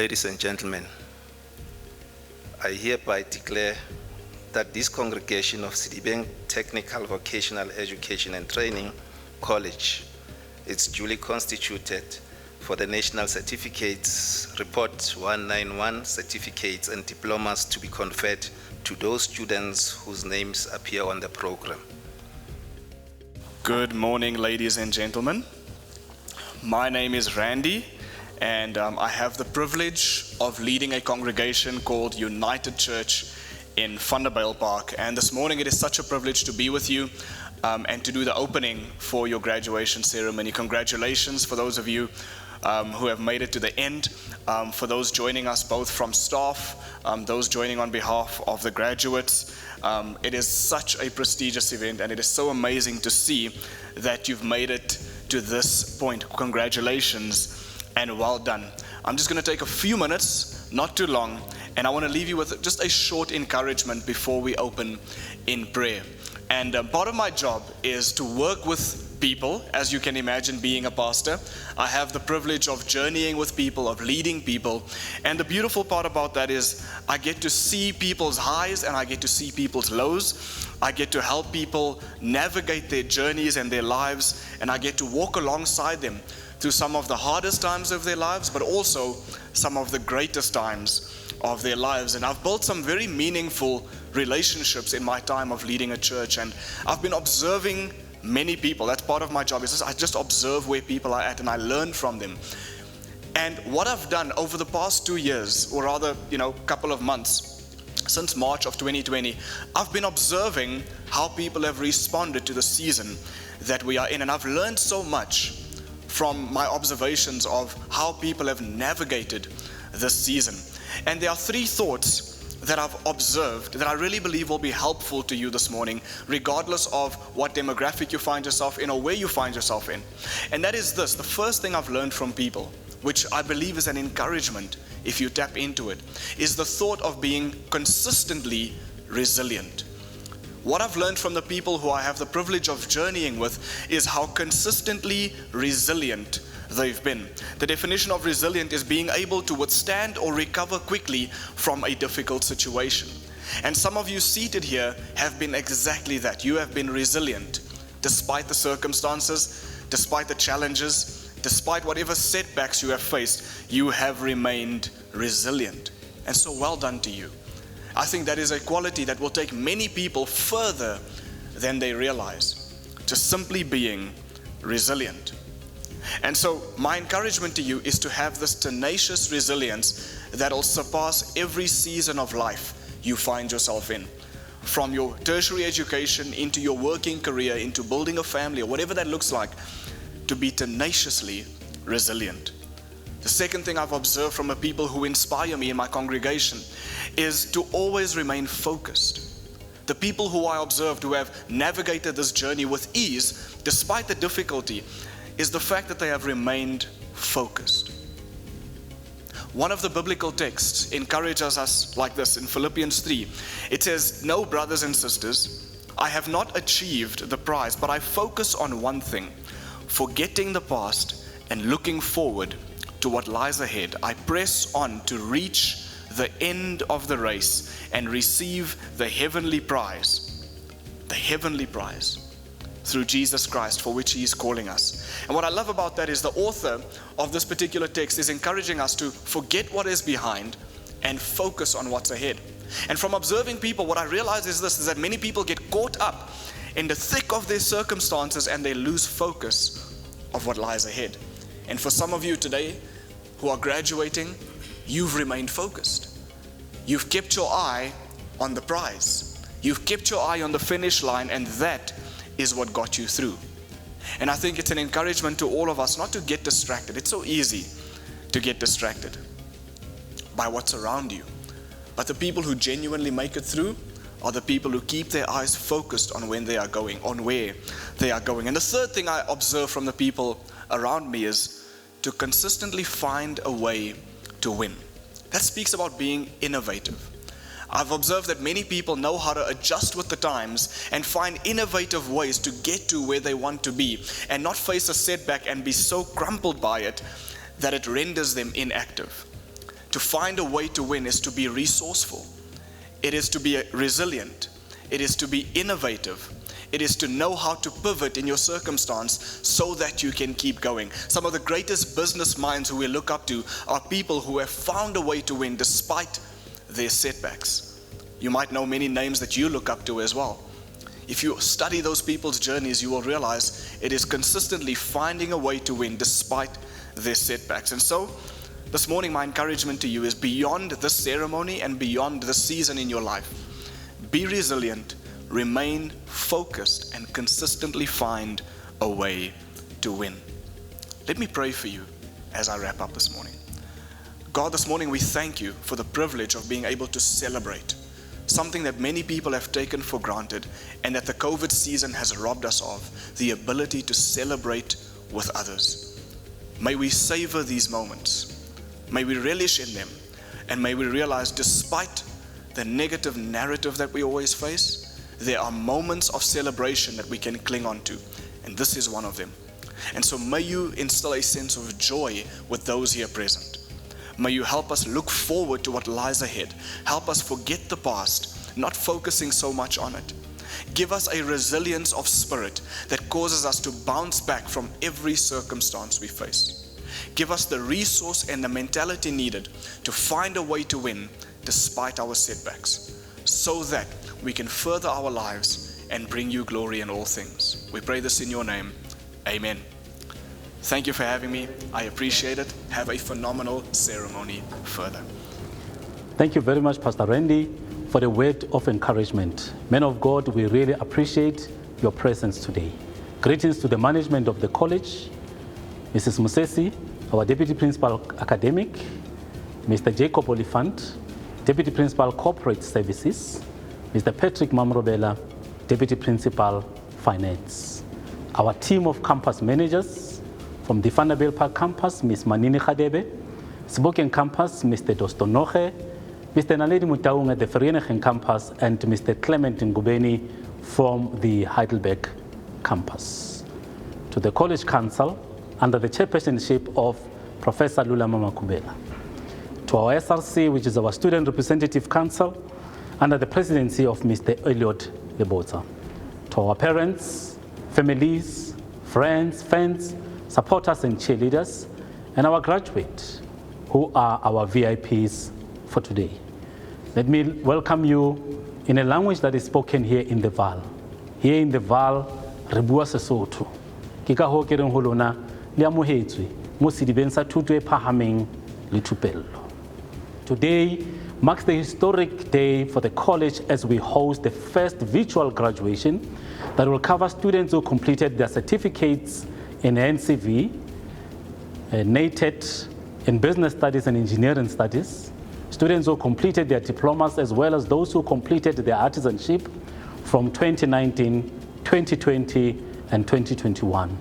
Ladies and gentlemen, I hereby declare that this congregation of Sedibeng Technical Vocational Education and Training College is duly constituted for the National Certificates Report 191 certificates and diplomas to be conferred to those students whose names appear on the program. Good morning, ladies and gentlemen. My name is Randy, and I have the privilege of leading a congregation called United Church in Vanderbijl Park. And this morning it is such a privilege to be with you and to do the opening for your graduation ceremony. Congratulations for those of you who have made it to the end, for those joining us both from staff, those joining on behalf of the graduates. It is such a prestigious event, and it is so amazing to see that you've made it to this point. Congratulations and well done. I'm just going to take a few minutes, not too long, and I want to leave you with just a short encouragement before we open in prayer. And part of my job is to work with people. As you can imagine, being a pastor, I have the privilege of journeying with people, of leading people. And the beautiful part about that is I get to see people's highs and I get to see people's lows. I get to help people navigate their journeys and their lives, and I get to walk alongside them through some of the hardest times of their lives, but also some of the greatest times of their lives. And I've built some very meaningful relationships in my time of leading a church, and I've been observing many people. That's part of my job, is I just observe where people are at and I learn from them. And what I've done over the past 2 years, or rather, couple of months, since March of 2020, I've been observing how people have responded to the season that we are in. And I've learned so much from my observations of how people have navigated this season. And there are 3 thoughts that I've observed that I really believe will be helpful to you this morning, regardless of what demographic you find yourself in or where you find yourself in. And that is this: the first thing I've learned from people, which I believe is an encouragement if you tap into it, is the thought of being consistently resilient. What I've learned from the people who I have the privilege of journeying with is how consistently resilient they've been. The definition of resilient is being able to withstand or recover quickly from a difficult situation. And some of you seated here have been exactly that. You have been resilient despite the circumstances, despite the challenges, despite whatever setbacks you have faced. You have remained resilient. And so well done to you. I think that is a quality that will take many people further than they realize, just simply being resilient. And so my encouragement to you is to have this tenacious resilience that will surpass every season of life you find yourself in. From your tertiary education into your working career, into building a family, or whatever that looks like, to be tenaciously resilient. The second thing I've observed from the people who inspire me in my congregation is to always remain focused. The people who I observed who have navigated this journey with ease, despite the difficulty, is the fact that they have remained focused. One of the biblical texts encourages us like this in Philippians 3. It says, "No, brothers and sisters, I have not achieved the prize, but I focus on one thing, forgetting the past and looking forward to what lies ahead. I press on to reach the end of the race and receive the heavenly prize through Jesus Christ, for which He is calling us." And what I love about that is the author of this particular text is encouraging us to forget what is behind and focus on what's ahead. And from observing people, what I realize is this, is that many people get caught up in the thick of their circumstances and they lose focus of what lies ahead. And for some of you today who are graduating, you've remained focused. You've kept your eye on the prize. You've kept your eye on the finish line, and that is what got you through. And I think it's an encouragement to all of us not to get distracted. It's so easy to get distracted by what's around you. But the people who genuinely make it through are the people who keep their eyes focused on when they are going, on where they are going. And the third thing I observe from the people around me is to consistently find a way to win. That speaks about being innovative. I've observed that many people know how to adjust with the times and find innovative ways to get to where they want to be and not face a setback and be so crumpled by it that it renders them inactive. To find a way to win is to be resourceful. It is to be resilient. It is to be innovative. It is to know how to pivot in your circumstance so that you can keep going. Some of the greatest business minds who we look up to are people who have found a way to win despite their setbacks. You might know many names that you look up to as well. If you study those people's journeys, you will realize it is consistently finding a way to win despite their setbacks. And so, this morning my encouragement to you is beyond this ceremony and beyond this season in your life. Be resilient, remain focused, and consistently find a way to win. Let me pray for you as I wrap up this morning. God, this morning we thank you for the privilege of being able to celebrate something that many people have taken for granted and that the COVID season has robbed us of, the ability to celebrate with others. May we savor these moments. May we relish in them. And may we realize despite the negative narrative that we always face, there are moments of celebration that we can cling on to, and this is one of them. And so may you instill a sense of joy with those here present. May you help us look forward to what lies ahead. Help us forget the past, not focusing so much on it. Give us a resilience of spirit that causes us to bounce back from every circumstance we face. Give us the resource and the mentality needed to find a way to win despite our setbacks, so that we can further our lives and bring you glory in all things. We pray this in your name. Amen. Thank you for having me. I appreciate it. Have a phenomenal ceremony further. Thank you very much, Pastor Randy, for the word of encouragement. Men of God, we really appreciate your presence today. Greetings to the management of the college, Mrs. Musesi, our Deputy Principal Academic, Mr. Jacob Oliphant, Deputy Principal Corporate Services, Mr. Patrick Mamrobela, Deputy Principal Finance. Our team of campus managers from the Vanderbilt Park campus, Ms. Manini Khadebe, Spoken campus, Mr. Dostonoche, Mr. Naledi Mutaung at the Vereeniging campus, and Mr. Clement Ngubeni from the Heidelberg campus. To the College Council, under the chairpersonship of Professor Lula Mamakubela. To our SRC, which is our Student Representative Council, under the presidency of Mr. Elliot Lebota. To our parents, families, friends, fans, supporters and cheerleaders, and our graduates, who are our VIPs for today. Let me welcome you in a language that is spoken here in the Val. Here in the Val, re bua Sesotho. Ke ka hoo ke reng ho lona le amohetswe mo sedibeng sa thuto e phahameng le thupello. Today marks the historic day for the college as we host the first virtual graduation that will cover students who completed their certificates in NCV, NATED, in Business Studies and Engineering Studies, students who completed their diplomas as well as those who completed their artisanship from 2019, 2020, and 2021.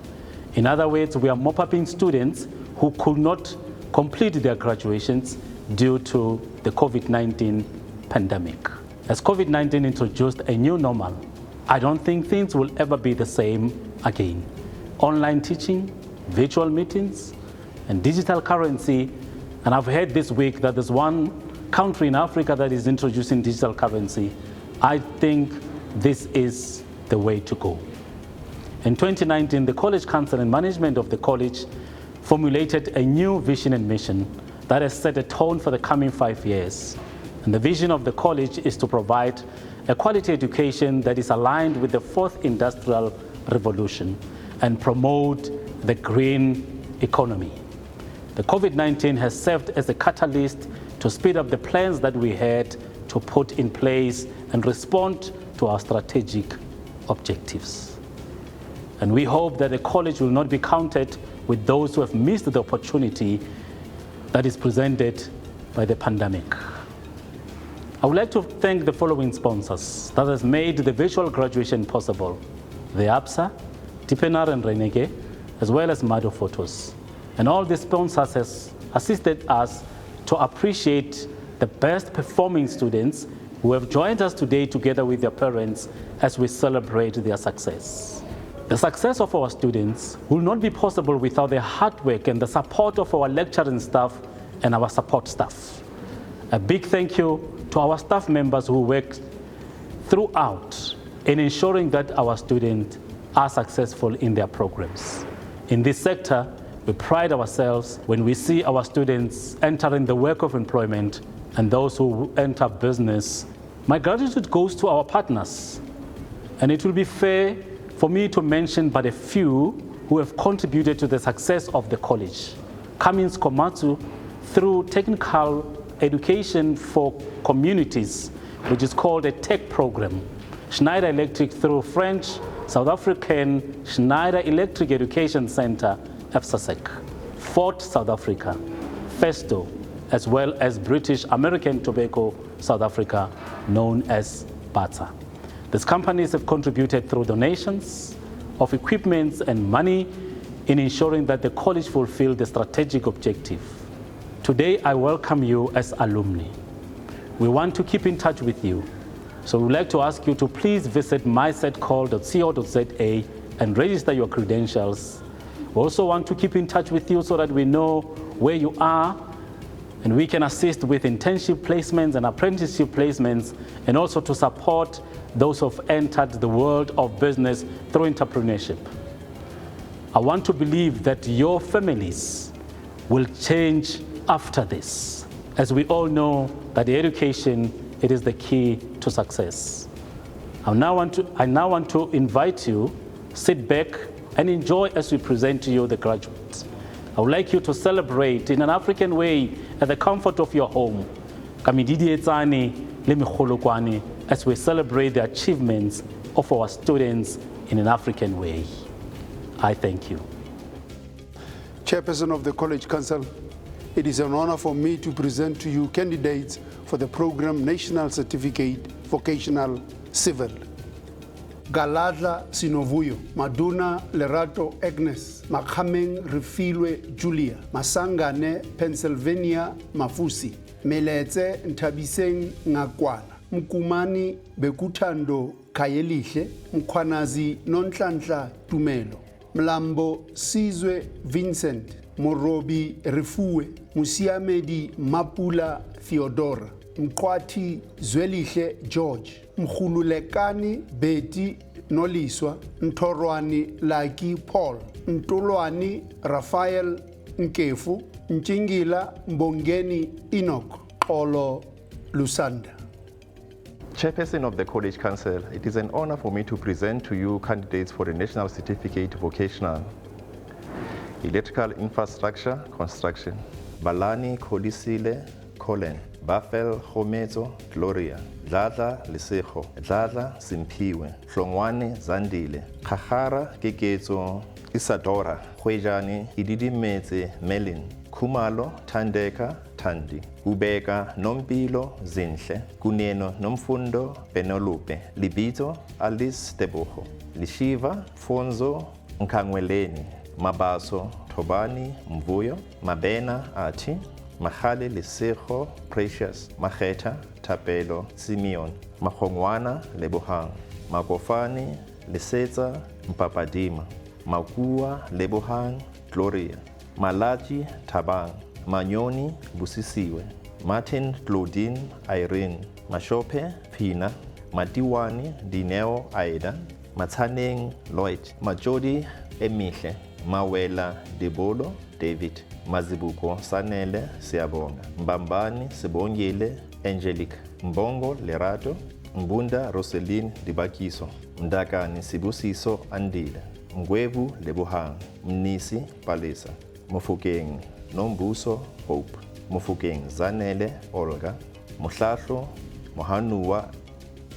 In other words, we are mop-upping students who could not complete their graduations due to the COVID-19 pandemic. As COVID-19 introduced a new normal, I don't think things will ever be the same again. Online teaching, virtual meetings, and digital currency, and I've heard this week that there's one country in Africa that is introducing digital currency. I think this is the way to go. In 2019, the College Council and management of the college formulated a new vision and mission that has set a tone for the coming 5 years. And the vision of the college is to provide a quality education that is aligned with the fourth industrial revolution and promote the green economy. The COVID-19 has served as a catalyst to speed up the plans that we had to put in place and respond to our strategic objectives. And we hope that the college will not be counted with those who have missed the opportunity that is presented by the pandemic. I would like to thank the following sponsors that has made the virtual graduation possible: the APSA, Tipenar and Renege, as well as Mado Photos. And all the sponsors has assisted us to appreciate the best performing students who have joined us today together with their parents as we celebrate their success. The success of our students will not be possible without the hard work and the support of our lecturing staff and our support staff. A big thank you to our staff members who worked throughout in ensuring that our students are successful in their programs. In this sector, we pride ourselves when we see our students entering the work of employment and those who enter business. My gratitude goes to our partners, and it will be fair for me to mention but a few who have contributed to the success of the college. Cummins Komatsu through technical education for communities, which is called a tech program. Schneider Electric through French, South African Schneider Electric Education Center, FSASEC, Fort South Africa, Festo, as well as British American Tobacco South Africa, known as BATA. These companies have contributed through donations of equipment and money in ensuring that the college fulfill the strategic objective. Today, I welcome you as alumni. We want to keep in touch with you. So we'd like to ask you to please visit mysetcall.co.za and register your credentials. We also want to keep in touch with you so that we know where you are and we can assist with internship placements and apprenticeship placements, and also to support those who have entered the world of business through entrepreneurship. I want to believe that your families will change after this, as we all know that the education, it is the key to success. I now want to invite you, sit back and enjoy as we present to you the graduates. I would like you to celebrate in an African way at the comfort of your home, as we celebrate the achievements of our students in an African way. I thank you. Chairperson of the College Council, it is an honor for me to present to you candidates for the program National Certificate Vocational Civil. Galadla Sinovuyo, Maduna Lerato Agnes, Makhameng Refilwe Julia, Masangane Pennsylvania Mafusi, Meletse Ntabiseng Ngakwana, Mkumani Bekutando Kayeliche, Mkwanazi Nonhlanhla Tumelo, Mlambo Sizwe Vincent, Morobi Refuwe, Musiamedi Mapula Theodora, Mkwati Zweliche George, Mkhululekani Betty Noliswa, Ntorwani Laki Paul, Ntulwani Raphael Nkefu, Nchingila Mbongeni Enoch, Olo Lusanda. Chairperson of the College Council, it is an honor for me to present to you candidates for the National Certificate Vocational Electrical Infrastructure Construction. Balani Kolisile Colin, Bafel Homezo Gloria, Dladla Lisejo, Dladla Simpiwe, Hlongwane Zandile, Khahara Kekezo Isadora, Hwejani Ididimetse Melin, Kumalo Tandeka Tandi, Ubeka Nompilo Zinhle, Kuneno Nomfundo Penelope, Libito Alice Teboho, Lishiva Fonzo Nkangweleni, Mabaso Tobani Mvuyo, Mabena Ati, Mahale Lisejo Precious, Maheta Tapelo Simeon, Mahongwana Lebohang, Makofani Lisetsa Mpapadima, Makua Lebohang Gloria, Malachi Tabang, Manyoni Busisiwe, Martin Claudine Irene, Mashope Pina, Matiwani Dineo Aida, Matsaneng Lloyd, Majodi Emihle, Mawela Debolo David, Mazibuko Sanele Siabonga, Mbambani Sibongile Angelique, Mbongo Lerato, Mbunda Roseline Dibakiso, Mdakani Sibusiso Andile, Ngwevu Lebohang, Mnisi Palisa, Mofokeng Nombuso Hope, Mofokeng Zanele Olga, Mohlahlo Mohanua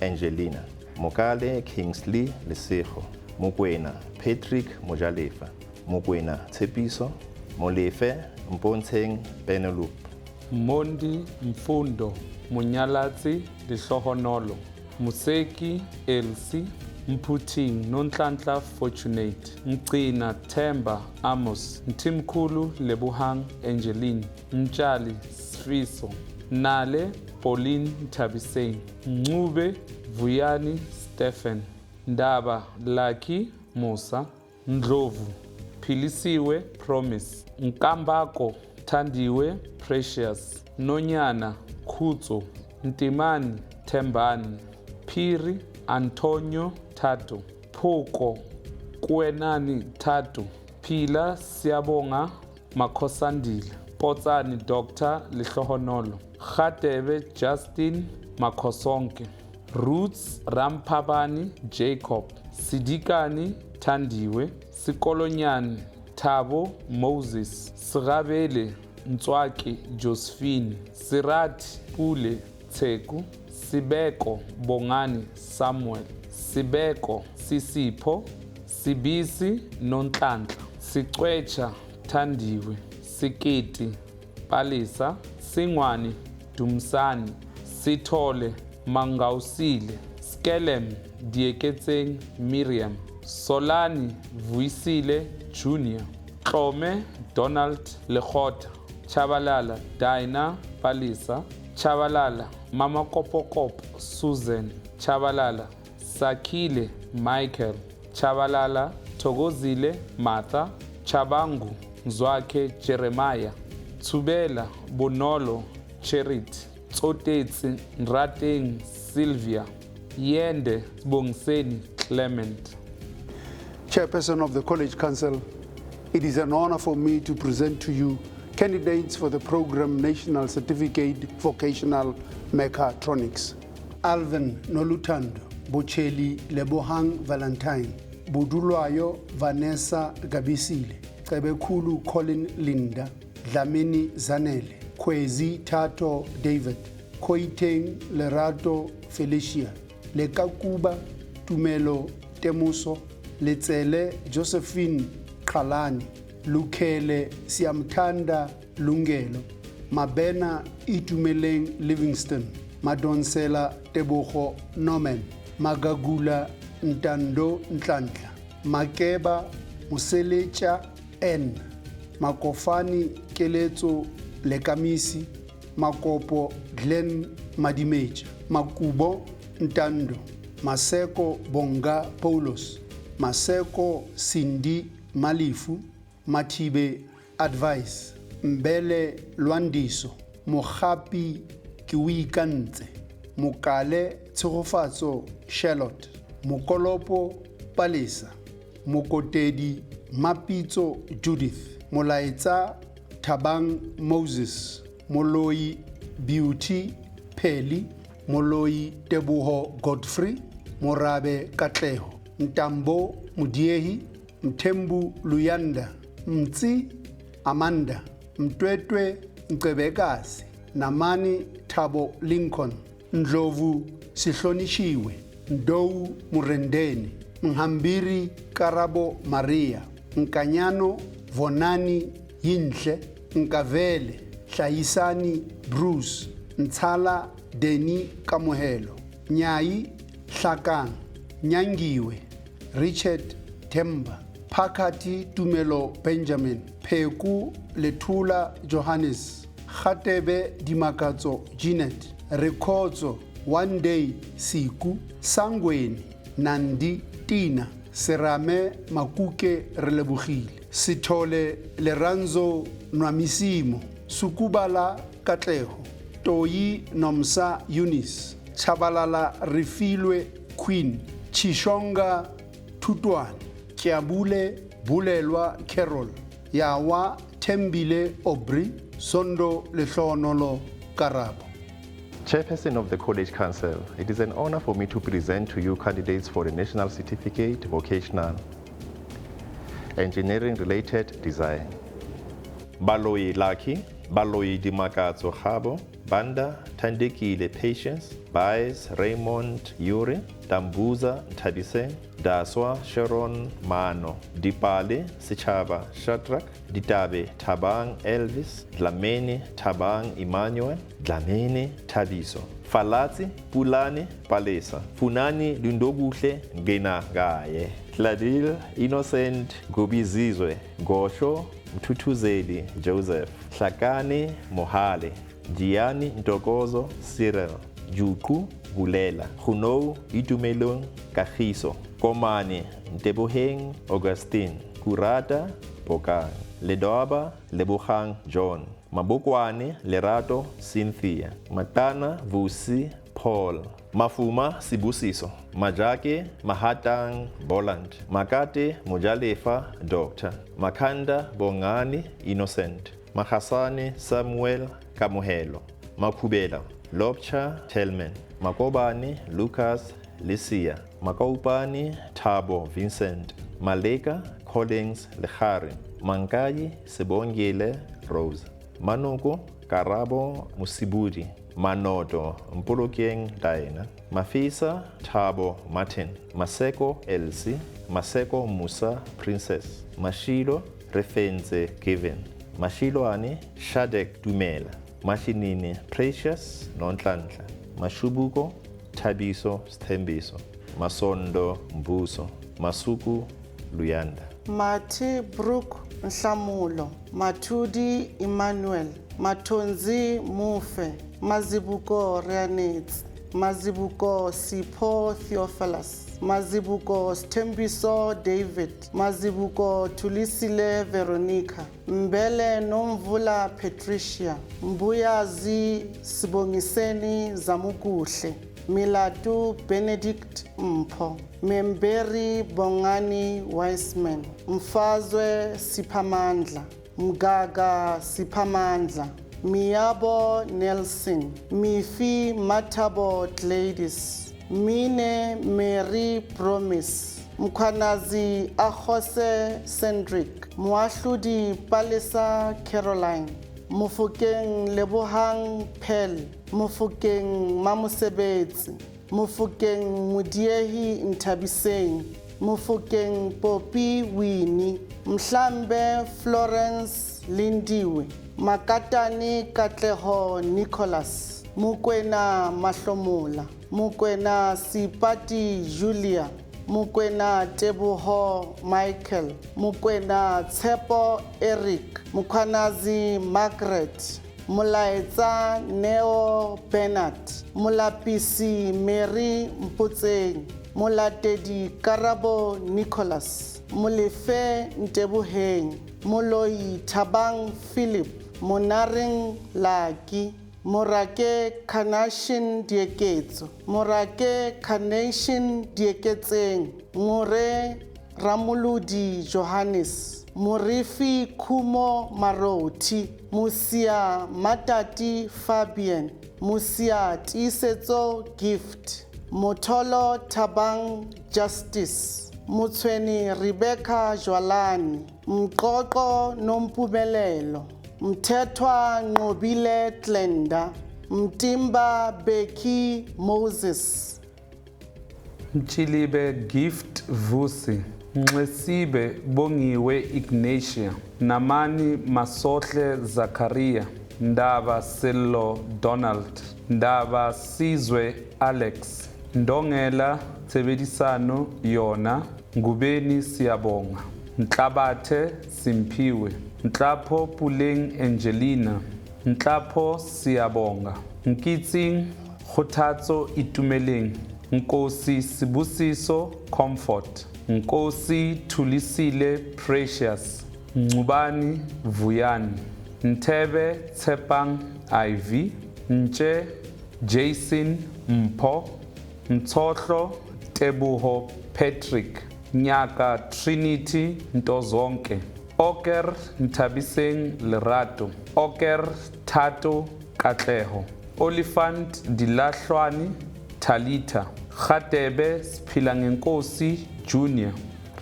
Angelina, Mokale Kingsley Lesejo, Mokwena Patrick Mojalefa, Mokwena Tepiso, Molefe Mponteng Penelope, Mondi Mfundo Munyalatsi Lihlohonolo, Museki Elsie, Mputing Nonhlanhla Fortunate, Mcina Themba Amos, Mtimkhulu Lebohang Angeline, Mtshali Sriso, Nale Pauline Thabiseng, Ncube Vuyani Stephen, Ndaba Lucky Musa, Ndlovu Philisiwe Promise, Nkambako Thandiwe Precious, Nonyana Khutso, Ntimani Thembani, Phiri Antonio Thato, Phoko Kuenani Thato, Phila Siyabonga Makhosandile, Potsani Dr. Lihlohonolo, Khatebe Justin Makhosonke, Roots Rampabani Jacob, Sidikani Thandiwe, Sikolonyani Thabo Moses, Sirabele Ntswaki Josephine, Sirati Pule Tseku, Sibeko Bongani Samuel, Sibeko Sisipho, Sibisi Nonhlanhla, Sicwecha Thandiwe, Sikiti Palisa, Singwani Dumsani, Sithole Mangausile, Skelem Dieketseng Miriam, Solani Vuisile Junior, Tlome Donald Lekhota, Chabalala Dinah Palisa, Chabalala Mama Kopokopo Susan, Chabalala Sakile Michael, Chabalala Thokozile Martha, Chabangu Mzwakhe Jeremiah, Tsubela Bonolo Charity, Tsotetsi Nrateng Sylvia, Yende Bongiseni Clement. Chairperson of the College Council, it is an honor for me to present to you candidates for the program National Certificate Vocational Mechatronics. Alvin Nolutando, Bocheli Lebohang Valentine, Budulwayo Vanessa Gabisile, Kabekulu Colin Linda, Dlamini Zanele, Kwezi Tato David, Koiteng Lerato Felicia, Lekakuba Tumelo Temuso, Letsele Josephine Kalani, Lukele Siamtanda Lungelo, Mabena Itumeleng Livingston, Madonsela Teboho Norman, Magagula Ntando Ntlantla, Makeba Muselecha N, Makofani Keletso Lekamisi, Makopo Glenn Madimeja, Makubo Ntando, Maseko Bonga Paulos, Maseko Cindy Malifu, Matibe Advice, Mbele Lwandiso, Mohapi Kiwikantse, Mokale Tsogofatso Charlotte, Mokolopo Palesa, Mokotedi Mapitso Judith, Molaetsa Thabang Moses, Moloi Beauty Peli, Moloi Teboho Godfrey, Morabe Katleho, Ntambo Mudiehi, Mthembu Luyanda, Mtsi Amanda, Mtwetwe Mcebekazi, Namani Thabo Lincoln, Ndlovu Sihlonishiwe, Ndou Murendeni, Nhambiri Karabo Maria, Nkanyano Vonani Yinhle, Nkavele Hlayisani Bruce, Ntshala Deni Kamuhelo, Nyai Hlakang, Nyangiwe Richard Themba, Phakathi Tumelo Benjamin, Pheku Lethula Johannes, Khatebe Dimakatso Jeanette, Rekotso One Day Siku, Sangweni Nandi Tina, Serame Makuke Relebogile, Sithole Leranzo Nwamisimo, Sukubala Katleho, Toyi Nomsa Eunice, Chabalala Refilwe Queen, Chishonga Tutwan, Kiabule Bulelwa Carol, Yawa Tembile Obri, Sondo Lehlohonolo Karabo. Chairperson of the College Council, it is an honor for me to present to you candidates for the National Certificate Vocational Engineering-related Design. Baloi Lucky, Baloi Dimakatso Habo, Banda Tandekile Patience, Baez Raymond Yuri, Dambuza Tabise, Daswa Sharon Mano, Dipale Sichaba Shadrach, Ditabe Tabang Elvis, Dlamini Tabang Emmanuel, Dlamini Tabiso, Falati Pulani Palesa, Funani Lundoguhle Ngena Gaye, Gladil Innocent Gobizizwe, Gosho Mtutuzeli Joseph, Hlakani Mohale, Gianni Ntokozo Cyril, Juku Gulela, Hunou Itumelong Kagiso, Komani Nteboheng Augustine, Kurata Bokang, Ledoaba Lebogang John, Mabokwane Lerato Cynthia, Matana Vusi Paul, Mafuma Sibusiso, Majake Mahatang Boland, Makate Mojalefa Dr. Makanda Bongani Innocent, Mahasane Samuel Kamuhelo, Makubela Lobcha Telman, Makobane Lucas Lisia, Makaupani Thabo Vincent, Maleka Collins Lehari, Mankayi Sebongile Rose, Manoko Karabo Musibudi, Manoto Mpulokeng Diana, Mafisa Thabo Martin, Maseko Elsie, Maseko Musa Princess, Mashilo Refenze Given, Mashiloane Shadek Dumela, Mashinini Precious Nonhlanhla, Mashubuko Thabiso Sthembiso, Masondo Mbuso, Masuku Luyanda, Mati Brook Nhlamulo, Matudi Emmanuel, Matonzi Mufe, Mazibuko Reanitz, Mazibuko Sipho Theophilus, Mazibuko Sthembiso David, Mazibuko Tulisile Veronica, Mbele Nomvula Patricia, Mbuyazi Sibongiseni Zamukuhle, Milatu Benedict Mpho, Memberi Bongani Wiseman, Mfazwe Siphamandla, Mgaga Siphamandla, Miyabo Nelson, Mifi Matabo Gladys, Mine Mary Promise, Mkhwanazi Ahose Cendric, Muahludi Palisa Caroline, Mufukeng Lebohang Pel, Mufukeng Mamusebetsi, Mufukeng Mudiehi Ntabiseng, Mufukeng Popi Winnie, Mhlambe Florence Lindiwe, Makatani Katleho Nicholas, Mukwena Mahlomola, Mukwena Sipati Julia, Mukwena Tebuho Michael, Mukwena Tsepo Eric, Mukhwanazi Margaret, Mulaetsa Neo Bernard, Mulapisi Mary Mputseng, Mulatedi Karabo Nicholas, Mulefe Ntebuheng, Moloi Thabang Philip, Monaring Laki, Morake Carnation Dieketso, Morake Carnation Dieketseng, More Ramuludi Johannes, Murifi Kumo Maroti, Musia Matati Fabian, Musia Tisetso Gift, Motolo Tabang Justice, Mutsweni Rebecca Jwalani, Mqoqo Nompumelelo, Mthethwa Nqobile Tlenda, Mtimba Becky Moses, Mchilibe Gift Vusi, Nxesibe Bongiwe Ignatia, Namani Masohle Zakaria, Ndaba Sello Donald, Ndaba Sizwe Alex, Ndongela Tshebedisano Yona, Ngubeni Siyabonga, Nhlabathe Simpiwe, Nhlapho Puleng Angelina, Nhlapho Siyabonga, Nkitsing Kgothatso Itumeleng, Nkosi Sibusiso Comfort, Nkosi Thulisile Precious, Ngubani Vuyani, Ntebe Tshepang Ivy, Nche Jason Mpho, Mtsohlo Tebuho Patrick, Nyaka Trinity Ntozonke, Oker Ntabiseng Lerato, Oker Tato Katleho, Oliphant Dilahlwani Talita, Khatebe Sphilangenkosi Junior,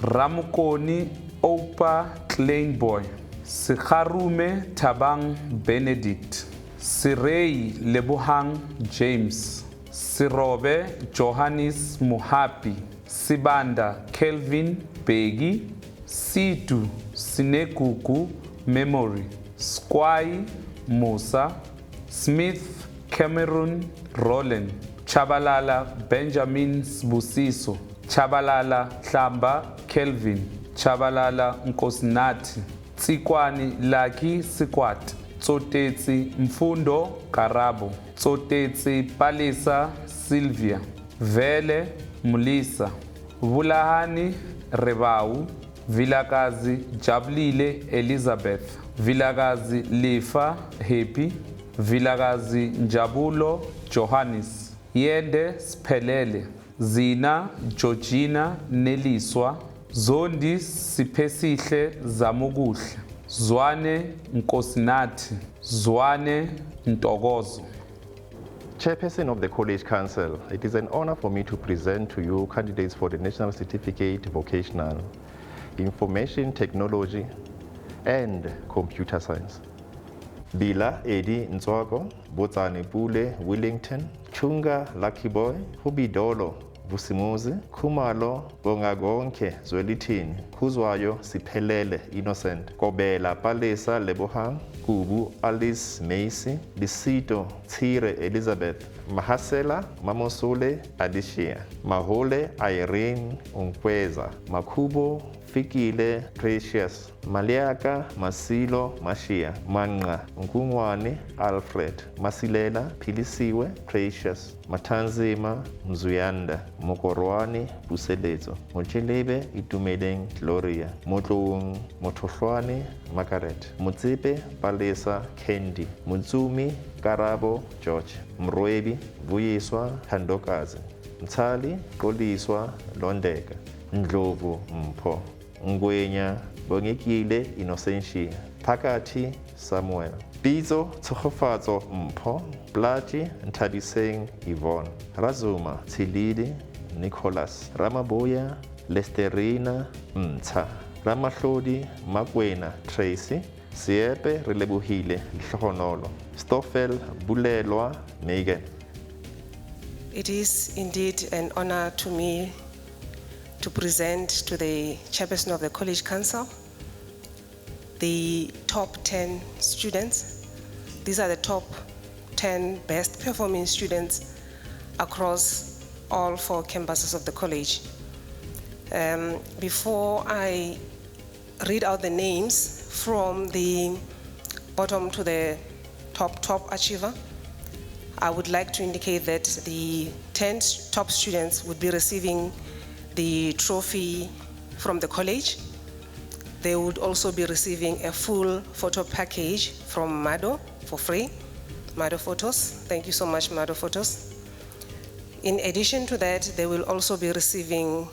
Ramukoni Opa Kleinboy, Sikharume Tabang Benedict, Sirei Lebohang James, Sirobe Johannes Muhapi, Sibanda Kelvin Begi, Situ Sinekuku Memory, Squai Musa, Smith Cameron Roland, Chabalala Benjamin Sbusiso, Chabalala Hlamba Kelvin, Chabalala Nkosinathi, Tsikwani Lucky Sikwat, Tsotetsi Mfundo Karabo, Tsotetsi Palisa Sylvia, Vele Mulisa, Vulahani Rebau, Vilakazi Jabulile Elizabeth, Vilakazi Lifa Happy, Vilakazi Njabulo Johannes, Yende Spelele, Zina Georgina Neliswa, Zondi Sipesihle Zamuguhle, Zwane Nkosinathi, Zwane Ntokozo. Chairperson of the College Council, it is an honor for me to present to you candidates for the National Certificate Vocational Information Technology and Computer Science. Bila Eddie Nzwago, Botsani Pule Willington, Chunga Lucky Boy, Hubidolo Vusimuzi, Kumalo Bongagonke Zwelithini, Kuzwayo Siphelele Innocent, Kobela Palesa Lebohang, Kubu Alice Macy, Lisito Tire Elizabeth, Mahasela Mamosule Adishia, Mahole Irene Unkweza, Makubo Fikile Precious, Maliaka Masilo Mashia, Manqa Nkungwane Alfred, Masilela Philisiwe Precious, Matanzima Mzuyanda, Mokorwane Buselezo, Mochelebe Itumeleng Gloria, Motlong Motohlwane Margaret, Mutsepe Palesa Candy, Mutsumi Karabo George, Mrwebi Vuyiswa Handokazi, Mtali Koliswa Londeka, Ndlovu Mpho, Ngwenya Bongekile Innocentia, Phakathi Samuel, Bizo Tshofatso Mpho, Plaji Nthabiseng Yvonne, Razuma Tshilidi Nicholas, Ramaboya Lesterina Mtha, Ramahlodi Makwena Tracy, Siepe Relebohile Lehonolo, Stoffel Bulelwa Megan. It is indeed an honor to me to present to the chairperson of the College Council the top 10 students. These are the top 10 best performing students across all 4 campuses of the college. Before I read out the names from the bottom to the top achiever, I would like to indicate that the 10 top students would be receiving the trophy from the college. They would also be receiving a full photo package from Mado for free, Mado Photos. Thank you so much, Mado Photos. In addition to that, they will also be receiving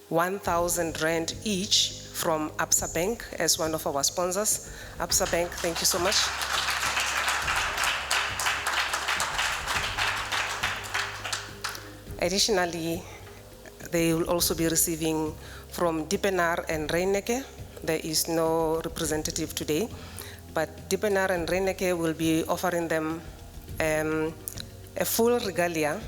1,000 Rand each from Absa Bank as one of our sponsors. Absa Bank, thank you so much. Additionally, they will also be receiving from Diepenaar and Reineke. There is no representative today, but Diepenaar and Reineke will be offering them a full regalia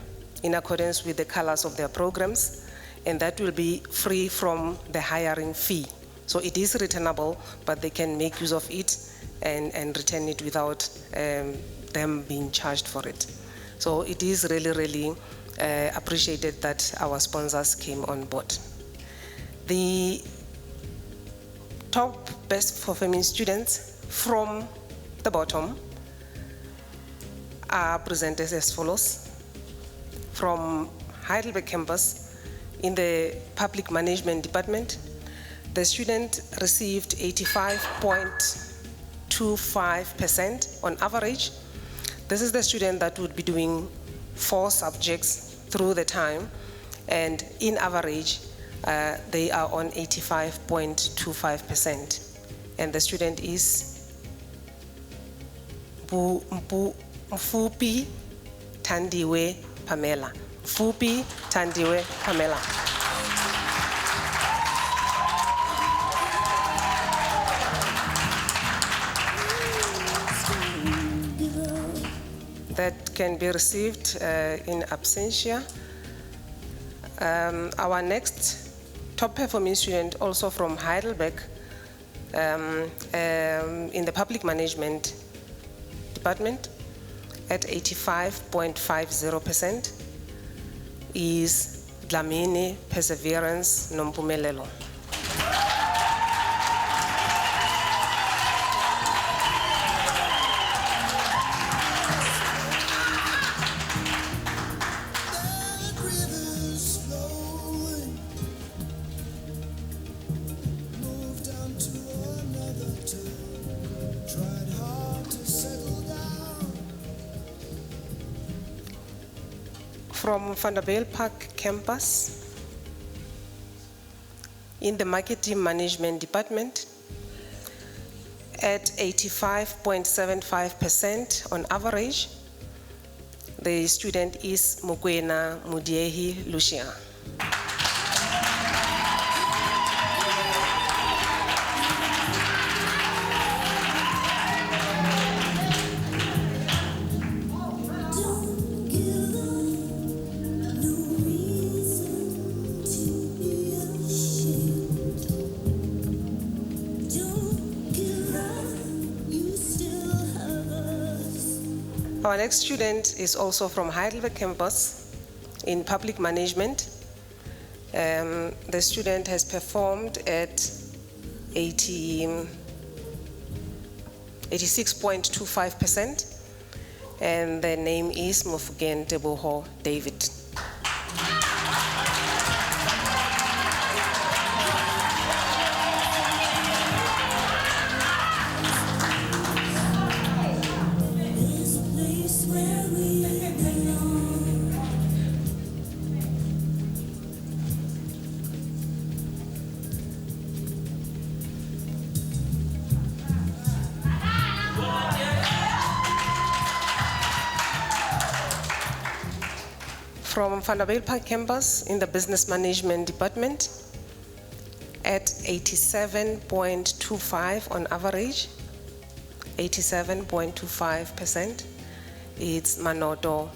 in accordance with the colors of their programs, and that will be free from the hiring fee. So it is returnable, but they can make use of it and return it without them being charged for it. So it is really, really appreciated that our sponsors came on board. The top best performing students from the bottom are presented as follows. From Heidelberg campus, in the Public Management Department, the student received 85.25% on average. This is the student that would be doing 4 subjects through the time, and in average, they are on 85.25%. And the student is Mfupi Tandiwe Pamela. Mfupi Tandiwe Pamela. That can be received in absentia. Our next top performing student, also from Heidelberg, in the Public Management Department at 85.50%, is Dlamini Perseverance Nompumelelo. From Vanderbilt Park campus, in the Marketing Management Department, at 85.75% on average, the student is Mokwena Mudiehi Lucia. Our next student is also from Heidelberg campus in public management. The student has performed at 86.25%, and the name is Mofugeng Teboho David. From Vanderbilt Park campus in the Business Management Department, at 87.25 on average, 87.25%, it's Manoto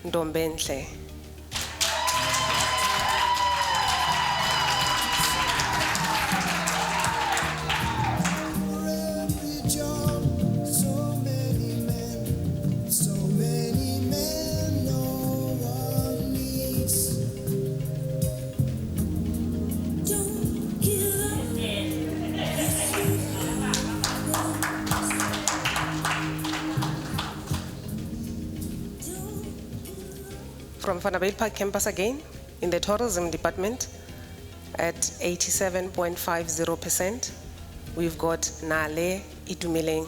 Ndombenhle. From Vanderbilt Park campus again, in the tourism department, at 87.50%, we've got Nale Itumeleng.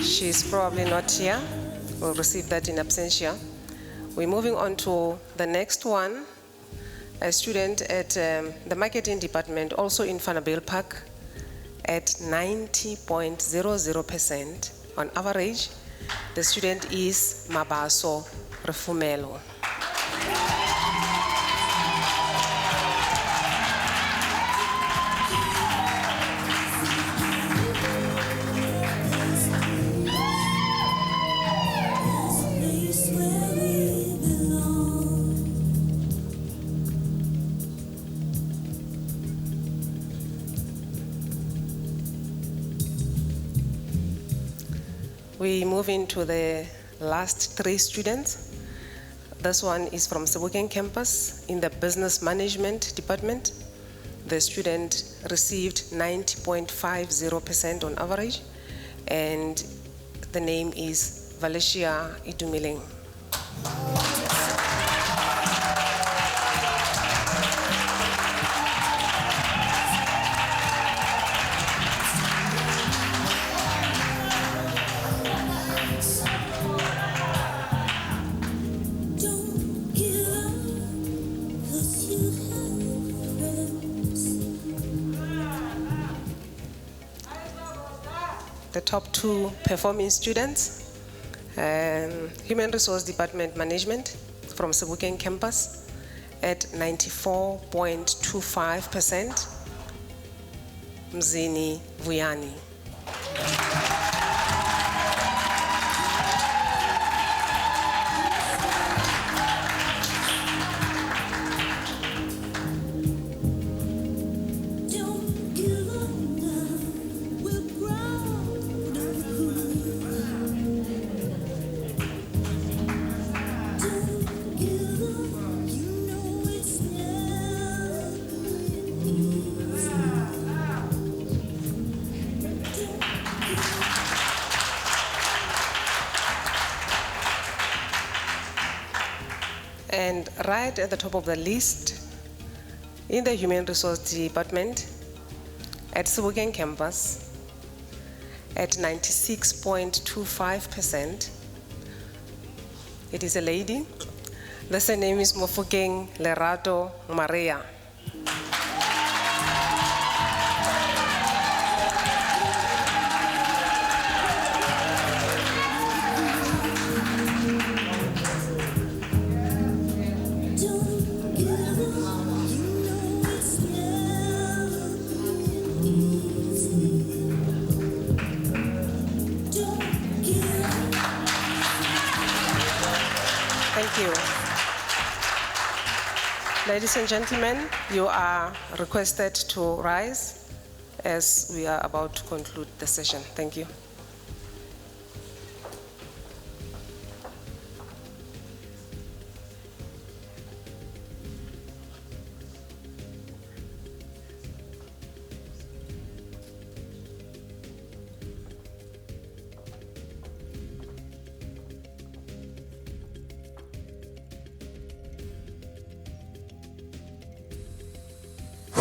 She's probably not here. We'll receive that in absentia. We're moving on to the next one, a student at the marketing department, also in Vanderbilt Park, at 90.00% on average. The student is Mabaso Refumelo. We move into the last three students. This one is from Sebokeng campus in the Business Management Department. The student received 90.50% on average, and the name is Valencia Itumiling. The top two performing students, Human Resource Department Management from Sebokeng campus at 94.25%, Mzini Vuyani. And right at the top of the list, in the Human Resource Department, at Sebokeng campus at 96.25%. It is a lady. The surname is Mofokeng Lerato Maria. Thank you. Ladies and gentlemen, you are requested to rise as we are about to conclude the session. Thank you.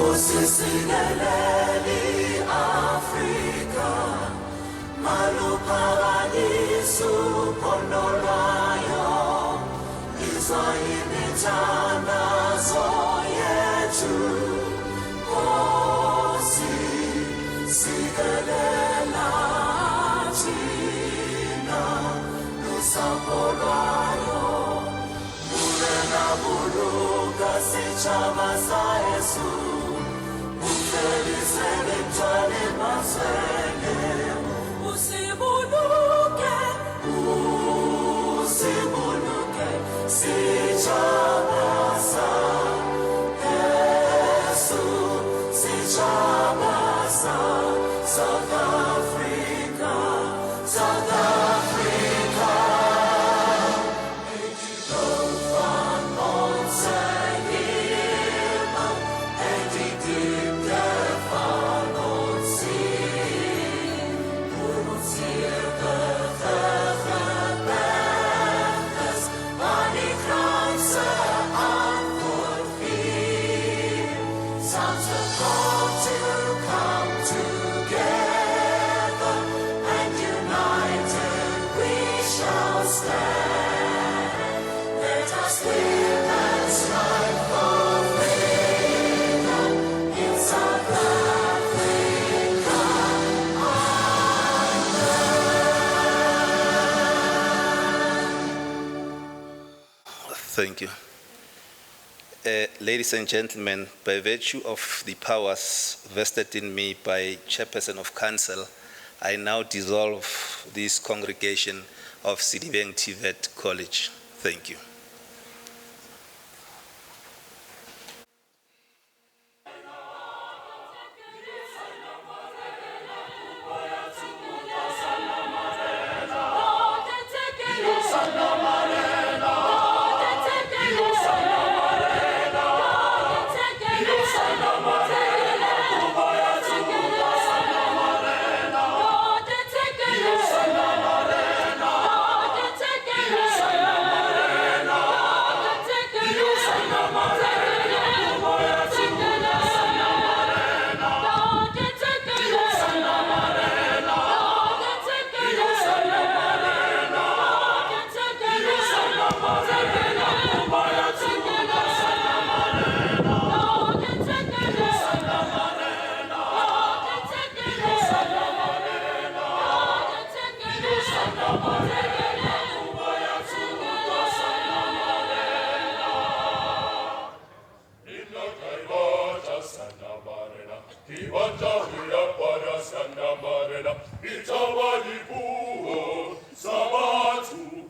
Usisingeleli Afrika, maluphakaniso phondolwayo, izwa imithandazo yethu. Nkosi, sikelela thina nosapho lwayo, bulela buluka sitshaba sa Yesu. Usibuluke, sitshaba sa Yesu, sitshaba sa South Africa, South Africa. Thank you. Ladies and gentlemen, by virtue of the powers vested in me by Chairperson of Council, I now dissolve this congregation of Sedibeng TVET College. Thank you. Sabatu,